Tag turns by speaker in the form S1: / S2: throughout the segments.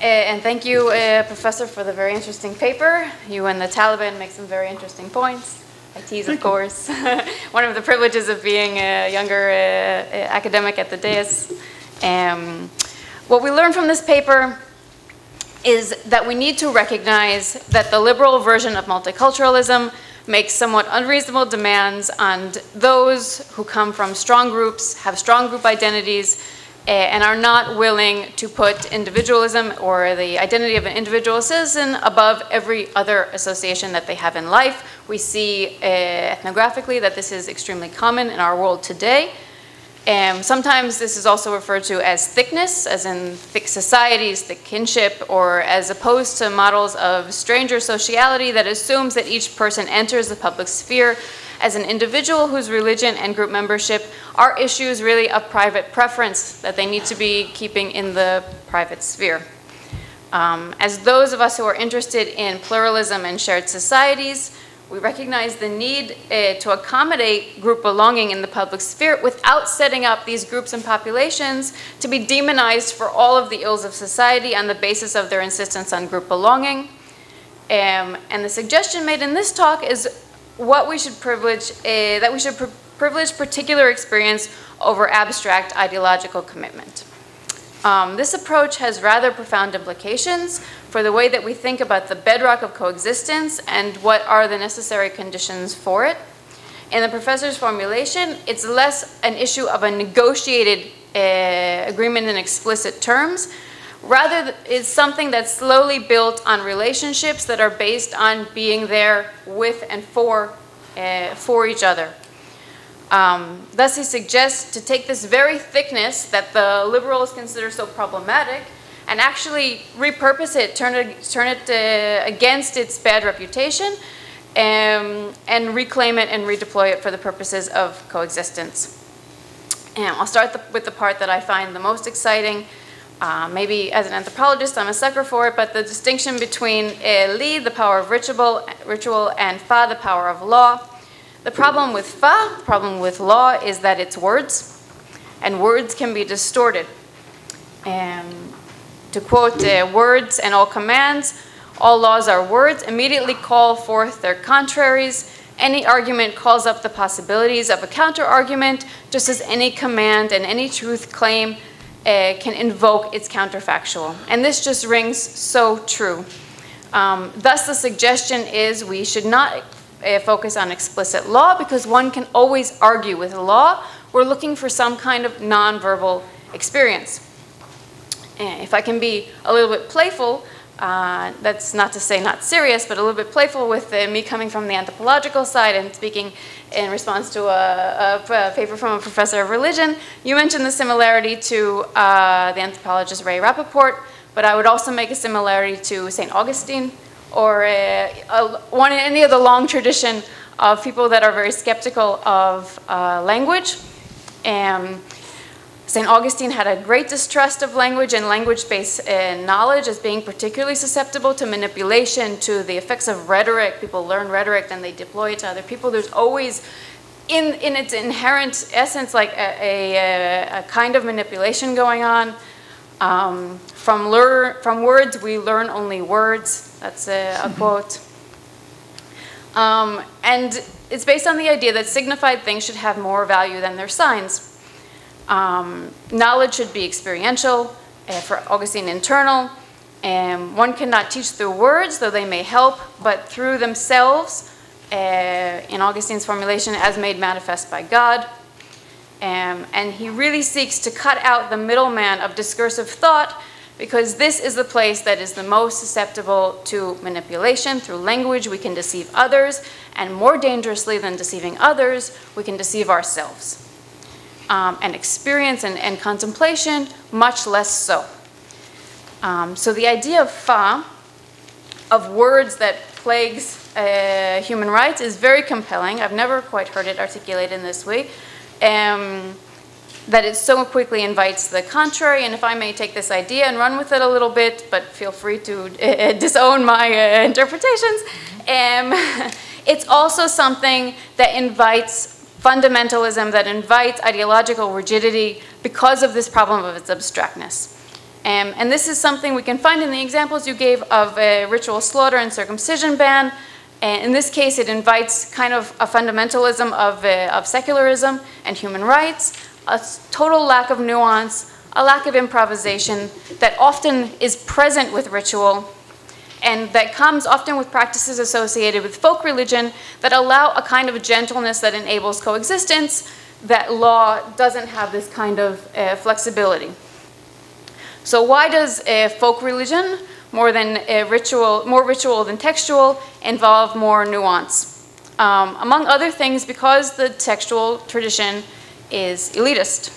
S1: And thank you, Professor, for the very interesting paper. You and the Taliban make some very interesting points. I tease, of course. One of the privileges of being a younger academic at the dais. What we learned from this paper is that we need to recognize that the liberal version of multiculturalism makes somewhat unreasonable demands on those who come from strong groups, have strong group identities, and are not willing to put individualism or the identity of an individual citizen above every other association that they have in life. We see ethnographically that this is extremely common in our world today. Sometimes this is also referred to as thickness, as in thick societies, thick kinship, or as opposed to models of stranger sociality that assumes that each person enters the public sphere as an individual whose religion and group membership are issues really of private preference that they need to be keeping in the private sphere. As those of us who are interested in pluralism and shared societies, we recognize the need to accommodate group belonging in the public sphere without setting up these groups and populations to be demonized for all of the ills of society on the basis of their insistence on group belonging. And the suggestion made in this talk is what we should privilege, that we should privilege particular experience over abstract ideological commitment. This approach has rather profound implications for the way that we think about the bedrock of coexistence and what are the necessary conditions for it. In the professor's formulation, it's less an issue of a negotiated agreement in explicit terms. Rather, it's something that's slowly built on relationships that are based on being there with and for each other. Thus, he suggests to take this very thickness that the liberals consider so problematic and actually repurpose it, turn it against its bad reputation, and reclaim it and redeploy it for the purposes of coexistence. I'll start with the part that I find the most exciting. Maybe as an anthropologist, I'm a sucker for it, but the distinction between li, the power of ritual, and fa, the power of law. The problem with fa, the problem with law, is that it's words, and words can be distorted. To quote, words and all commands, all laws are words, immediately call forth their contraries. Any argument calls up the possibilities of a counter-argument, just as any command and any truth claim can invoke its counterfactual. And this just rings so true. Thus, the suggestion is we should not focus on explicit law because one can always argue with law. We're looking for some kind of nonverbal experience. If I can be a little bit playful, that's not to say not serious, but a little bit playful with me coming from the anthropological side and speaking in response to a paper from a professor of religion. You mentioned the similarity to the anthropologist Ray Rappaport, but I would also make a similarity to St. Augustine or any of the long tradition of people that are very skeptical of language. St. Augustine had a great distrust of language and language-based knowledge as being particularly susceptible to manipulation, to the effects of rhetoric. People learn rhetoric, then they deploy it to other people. There's always, in its inherent essence, like a kind of manipulation going on. From words, we learn only words. That's a quote. And it's based on the idea that signified things should have more value than their signs. Knowledge should be experiential, for Augustine internal. One cannot teach through words, though they may help, but through themselves, in Augustine's formulation, as made manifest by God. And he really seeks to cut out the middleman of discursive thought because this is the place that is the most susceptible to manipulation. Through language, we can deceive others, and more dangerously than deceiving others, we can deceive ourselves. And experience and contemplation, much less so. So the idea of fa, of words that plagues human rights, is very compelling. I've never quite heard it articulated in this way. That it so quickly invites the contrary, and if I may take this idea and run with it a little bit, but feel free to disown my interpretations, it's also something that invites fundamentalism, that invites ideological rigidity because of this problem of its abstractness. And this is something we can find in the examples you gave of a ritual slaughter and circumcision ban. And in this case, it invites kind of a fundamentalism of secularism and human rights, a total lack of nuance, a lack of improvisation that often is present with ritual, and that comes often with practices associated with folk religion that allow a kind of gentleness that enables coexistence, that law doesn't have this kind of flexibility. So why does folk religion, more ritual than textual, involve more nuance? Among other things, because the textual tradition is elitist.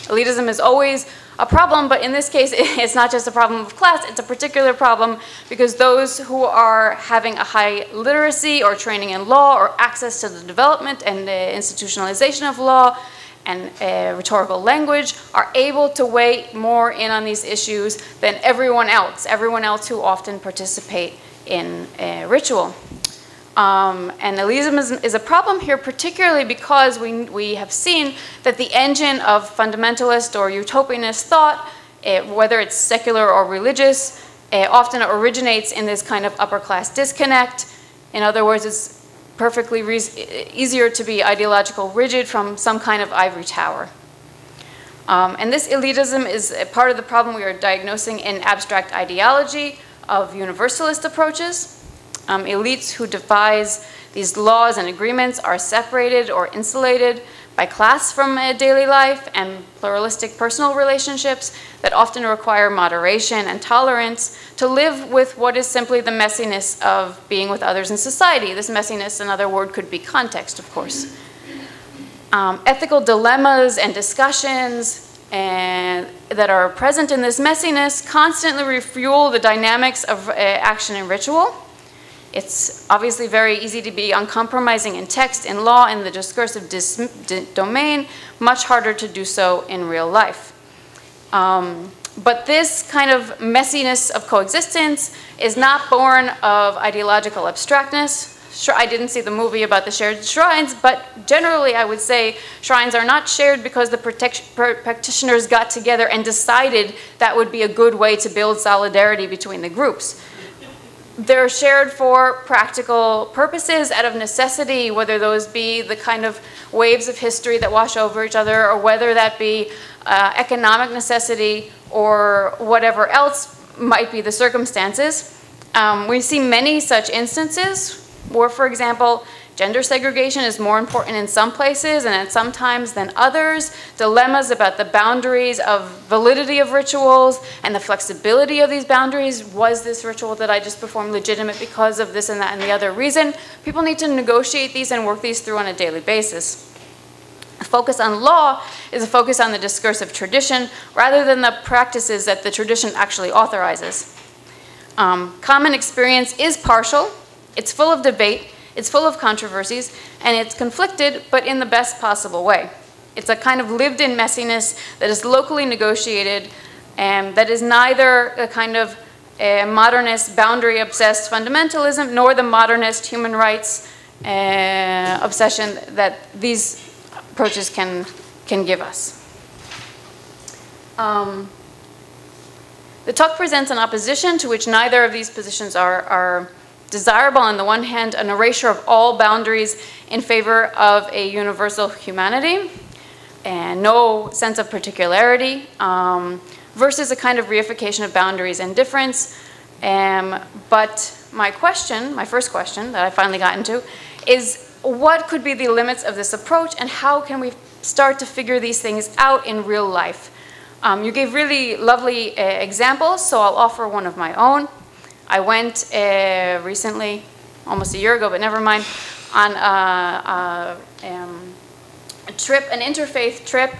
S1: Elitism is always a problem, but in this case, it's not just a problem of class, it's a particular problem because those who are having a high literacy or training in law or access to the development and institutionalization of law and rhetorical language are able to weigh more in on these issues than everyone else who often participate in ritual. And elitism is a problem here, particularly because we have seen that the engine of fundamentalist or utopianist thought, whether it's secular or religious, often originates in this kind of upper class disconnect. In other words, it's perfectly easier to be ideological rigid from some kind of ivory tower. And this elitism is a part of the problem we are diagnosing in abstract ideology of universalist approaches. Elites who devise these laws and agreements are separated or insulated by class from daily life and pluralistic personal relationships that often require moderation and tolerance to live with what is simply the messiness of being with others in society. This messiness, another word, could be context, of course. Ethical dilemmas and discussions that are present in this messiness constantly refuel the dynamics of action and ritual. It's obviously very easy to be uncompromising in text, in law, in the discursive domain, much harder to do so in real life. But this kind of messiness of coexistence is not born of ideological abstractness. Sure, I didn't see the movie about the shared shrines, but generally I would say shrines are not shared because the practitioners got together and decided that would be a good way to build solidarity between the groups. They're shared for practical purposes out of necessity, whether those be the kind of waves of history that wash over each other, or whether that be economic necessity, or whatever else might be the circumstances. We see many such instances where, for example, gender segregation is more important in some places and at some times than others. Dilemmas about the boundaries of validity of rituals and the flexibility of these boundaries. Was this ritual that I just performed legitimate because of this and that and the other reason? People need to negotiate these and work these through on a daily basis. A focus on law is a focus on the discursive tradition rather than the practices that the tradition actually authorizes. Common experience is partial. It's full of debate. It's full of controversies, and it's conflicted, but in the best possible way. It's a kind of lived-in messiness that is locally negotiated, and that is neither a kind of modernist, boundary-obsessed fundamentalism, nor the modernist human rights obsession that these approaches can give us. The talk presents an opposition to which neither of these positions are desirable. On the one hand, an erasure of all boundaries in favor of a universal humanity and no sense of particularity, versus a kind of reification of boundaries and difference. But my first question that I finally got into is, what could be the limits of this approach and how can we start to figure these things out in real life? You gave really lovely examples, so I'll offer one of my own. I went recently, almost a year ago, but never mind, on a trip, an interfaith trip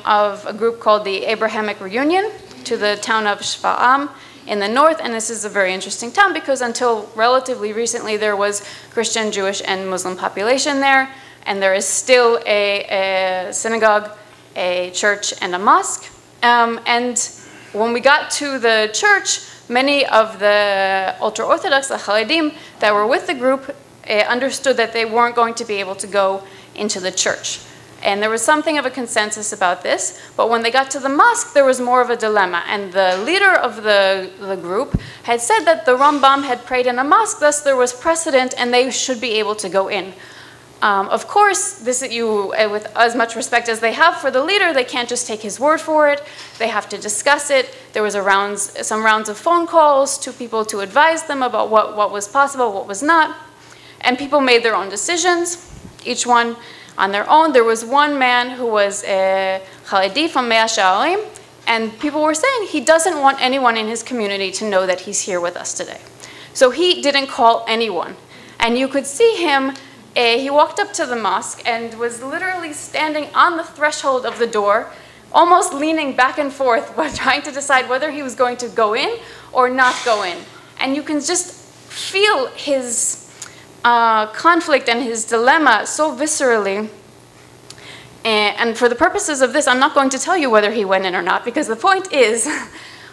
S1: of a group called the Abrahamic Reunion to the town of Shpa'ala in the north. And this is a very interesting town because until relatively recently there was Christian, Jewish, and Muslim population there. And there is still a synagogue, a church, and a mosque. And when we got to the church, many of the ultra-Orthodox, the Haledim, that were with the group understood that they weren't going to be able to go into the church. And there was something of a consensus about this, but when they got to the mosque, there was more of a dilemma. And the leader of the group had said that the Rambam had prayed in a mosque, thus there was precedent, and they should be able to go in. Of course, with as much respect as they have for the leader, they can't just take his word for it. They have to discuss it. There was some rounds of phone calls to people to advise them about what was possible, what was not. And people made their own decisions, each one on their own. There was one man who was a Haredi from Mea Sha'arim, and people were saying he doesn't want anyone in his community to know that he's here with us today. So he didn't call anyone. And you could see him, he walked up to the mosque and was literally standing on the threshold of the door, almost leaning back and forth, but trying to decide whether he was going to go in or not go in. And you can just feel his conflict and his dilemma so viscerally. And for the purposes of this, I'm not going to tell you whether he went in or not, because the point is,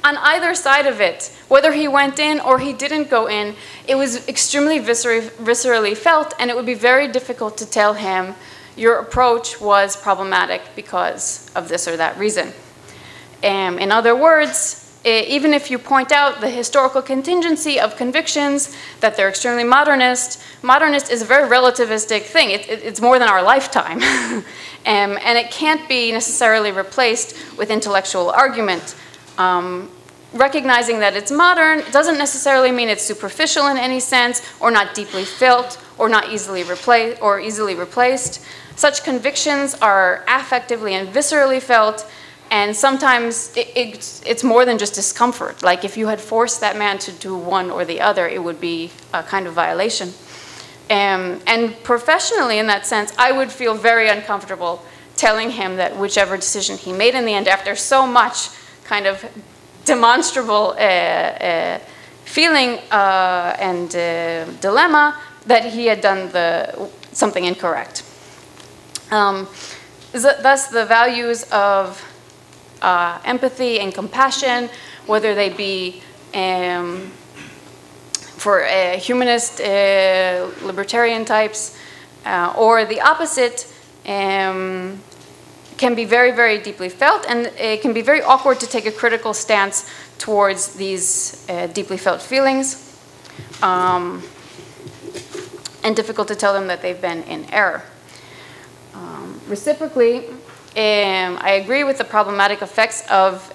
S1: on either side of it, whether he went in or he didn't go in, it was extremely viscerally felt, and it would be very difficult to tell him your approach was problematic because of this or that reason. In other words, even if you point out the historical contingency of convictions, that they're extremely modernist is a very relativistic thing. It's more than our lifetime. And it can't be necessarily replaced with intellectual argument. Recognizing that it's modern doesn't necessarily mean it's superficial in any sense, or not deeply felt, or not easily replaced. Such convictions are affectively and viscerally felt, and sometimes it's more than just discomfort. Like if you had forced that man to do one or the other, it would be a kind of violation. And professionally, in that sense, I would feel very uncomfortable telling him that whichever decision he made in the end, after so much kind of demonstrable feeling and dilemma, that he had done something incorrect. Thus, the values of empathy and compassion, whether they be for humanist, libertarian types, or the opposite, can be very, very deeply felt, and it can be very awkward to take a critical stance towards these deeply felt feelings, and difficult to tell them that they've been in error. Reciprocally, I agree with the problematic effects of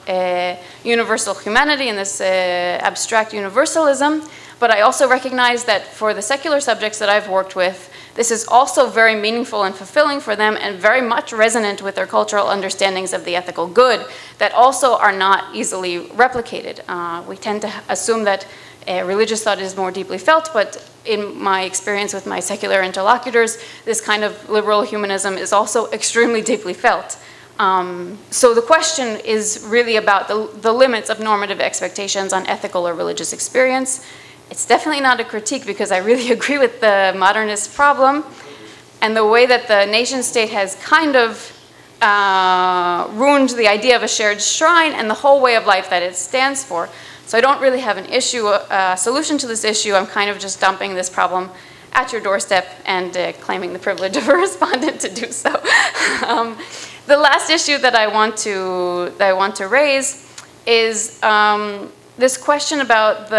S1: universal humanity and this abstract universalism, but I also recognize that for the secular subjects that I've worked with, this is also very meaningful and fulfilling for them, and very much resonant with their cultural understandings of the ethical good that also are not easily replicated. We tend to assume that religious thought is more deeply felt, but in my experience with my secular interlocutors, this kind of liberal humanism is also extremely deeply felt. So the question is really about the limits of normative expectations on ethical or religious experience. It's definitely not a critique, because I really agree with the modernist problem and the way that the nation state has kind of ruined the idea of a shared shrine and the whole way of life that it stands for. So I don't really have an issue, a solution to this issue. I'm kind of just dumping this problem at your doorstep and claiming the privilege of a respondent to do so. The last issue that I want to raise is this question about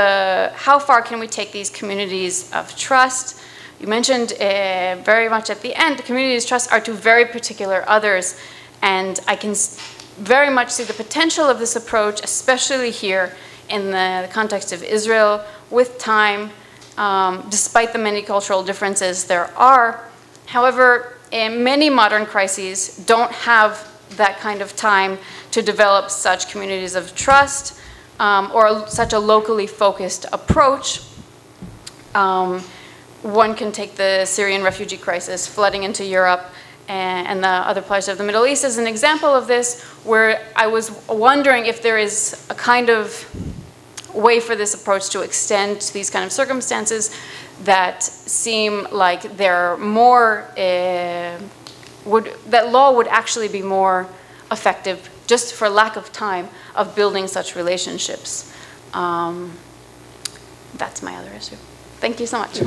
S1: how far can we take these communities of trust. You mentioned very much at the end, the communities of trust are to very particular others, and I can very much see the potential of this approach, especially here in the context of Israel, with time, despite the many cultural differences there are. However, many modern crises don't have that kind of time to develop such communities of trust, or such a locally focused approach. One can take the Syrian refugee crisis flooding into Europe and the other parts of the Middle East as an example of this, where I was wondering if there is a kind of way for this approach to extend to these kind of circumstances that seem like they're more, that law would actually be more effective just for lack of time of building such relationships. That's my other issue. Thank you so much.